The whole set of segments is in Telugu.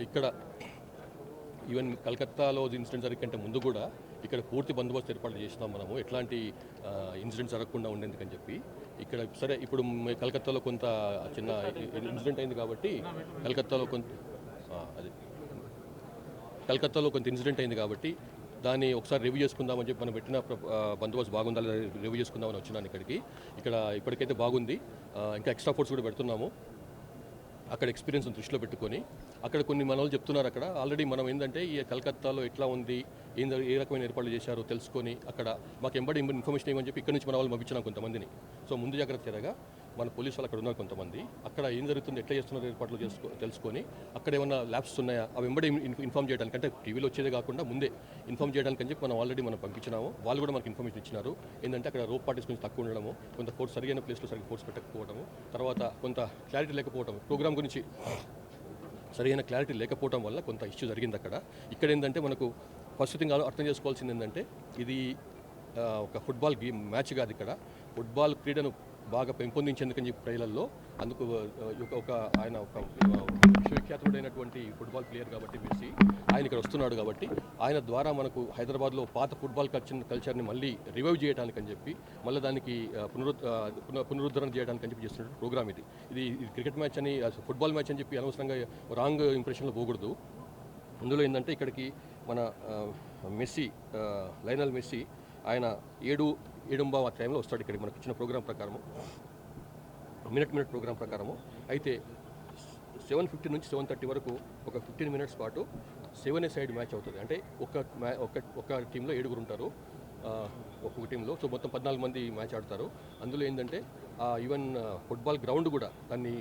ఇక్కడ ఈవెన్ కలకత్తాలో ఇన్సిడెంట్ జరిగే ముందు కూడా ఇక్కడ పూర్తి బందోబస్తు ఏర్పాటు చేసినాం మనము. ఎట్లాంటి ఇన్సిడెంట్ జరగకుండా ఉండేందుకని చెప్పి ఇక్కడ సరే ఇప్పుడు కలకత్తాలో కొంత చిన్న ఇన్సిడెంట్ అయింది కాబట్టి కలకత్తాలో కొంత ఇన్సిడెంట్ అయింది కాబట్టి దాన్ని ఒకసారి రివ్యూ చేసుకుందామని చెప్పి మనం పెట్టిన బందోబస్తు బాగుందా లేదా రివ్యూ చేసుకుందామని వచ్చినాను ఇక్కడికి. ఇక్కడ ఇప్పటికైతే బాగుంది. ఇంకా ఎక్స్ట్రా ఫోర్స్ కూడా పెడుతున్నాము అక్కడ ఎక్స్పీరియన్స్ దృష్టిలో పెట్టుకొని. అక్కడ కొన్ని మన వాళ్ళు చెప్తున్నారు అక్కడ ఆల్రెడీ మనం ఏంటంటే ఈ కలకత్తాలో ఎట్లా ఉంది, ఏ రకమైన ఏర్పాట్లు చేశారో తెలుసుకొని అక్కడ మాకు ఎంబడి ఇన్ఫర్మేషన్ ఇవ్వని చెప్పి ఇక్కడ నుంచి మన వాళ్ళు పంపించినాం కొంతమందిని. సో ముందు జాగ్రత్త చర్యగా మన పోలీసు వాళ్ళు అక్కడ ఉన్నారు కొంతమంది, అక్కడ ఏం జరుగుతుంది, ఎట్లా చేస్తున్నారు ఏర్పాట్లు తెలుసుకొని అక్కడ ఏమైనా ల్యాబ్స్ ఉన్నాయా అవి వెంబడి ఇన్ఫార్మ్ చేయడానికి, అంటే టీవీలో వచ్చేదే కాకుండా ముందే ఇన్ఫార్మ్ చేయడానికి అని చెప్పి మనం ఆల్రెడీ పంపించినాము. వాళ్ళు కూడా మనకు ఇన్ఫర్మేషన్ ఇచ్చినారు. ఏంటంటే అక్కడ రోప్ పార్టీస్ కొంచెం తక్కువ ఉండడము, కొంత ఫోర్స్ సరైన ప్లేస్లో సరిగ్గా ఫోర్స్ పెట్టకపోవడము, తర్వాత కొంత క్లారిటీ లేకపోవడం, ప్రోగ్రామ్ గురించి సరైన క్లారిటీ లేకపోవడం వల్ల కొంత ఇష్యూ జరిగింది అక్కడ. ఇక్కడ ఏంటంటే మనకు ఫస్ట్ థింగ్ అర్థం చేసుకోవాల్సింది ఏంటంటే ఇది ఒక ఫుట్బాల్ మ్యాచ్ కాదు. ఇక్కడ ఫుట్బాల్ క్రీడను బాగా పెంపొందించేందుకని చెప్పి ప్రజలలో అందుకు ఆయన ఒక విశ్వవిఖ్యాతుడైనటువంటి ఫుట్బాల్ ప్లేయర్ కాబట్టి మెస్సీ ఆయన ఇక్కడ వస్తున్నాడు కాబట్టి ఆయన ద్వారా మనకు హైదరాబాద్లో పాత ఫుట్బాల్ కల్చర్ని మళ్ళీ రివైవ్ చేయడానికి అని చెప్పి మళ్ళీ దానికి పునరుద్ధరణ చేయడానికి అని చెప్పి చేస్తున్న ప్రోగ్రామ్ ఇది. ఇది క్రికెట్ మ్యాచ్ అని ఫుట్బాల్ మ్యాచ్ అని చెప్పి అనవసరంగా రాంగ్ ఇంప్రెషన్లో పోకూడదు. అందులో ఏంటంటే ఇక్కడికి మన మెస్సీ, లయనల్ మెస్సీ ఆయన 7:15 టైంలో వస్తాడు ఇక్కడికి మనకు ఇచ్చిన ప్రోగ్రాం ప్రకారము, మినిట్ ప్రోగ్రాం ప్రకారము. అయితే 7:50 నుంచి 7:30 వరకు ఒక 15 మినిట్స్ పాటు 7 సైడ్ మ్యాచ్ అవుతుంది. అంటే ఒక టీంలో 7 ఉంటారు ఒక్కొక్క టీంలో. సో మొత్తం 14 మంది మ్యాచ్ ఆడతారు. అందులో ఏంటంటే ఈవెన్ ఫుట్బాల్ గ్రౌండ్ కూడా దాన్ని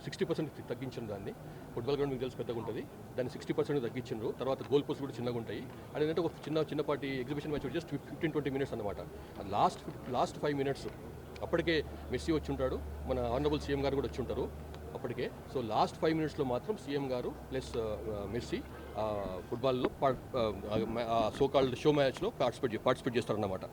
60% తగ్గించారు. దాన్ని ఫుట్బాల్ గ్రౌండ్ మీకు తెలిసి పెద్దగా ఉంటుంది, దాన్ని 60% తగ్గించారు. తర్వాత గోల్ పోస్ట్ కూడా చిన్నగా ఉంటాయి. అదేంటంటే ఒక చిన్నపాటి ఎగ్జిబిషన్ మ్యాచ్ జస్ట్ 15-20 మినిట్స్ అనమాట. లాస్ట్ 5 మినిట్స్ అప్పటికే మెస్సీ వచ్చి ఉంటాడు, మన ఆనరబుల్ సీఎం గారు కూడా వచ్చి ఉంటారు అప్పటికే. సో లాస్ట్ 5 మినిట్స్లో మాత్రం సీఎం గారు ప్లస్ మెస్సీ ఫుట్బాల్లో సో కాల్డ్ షో మ్యాచ్లో పార్టిసిపేట్ చేస్తారన్నమాట.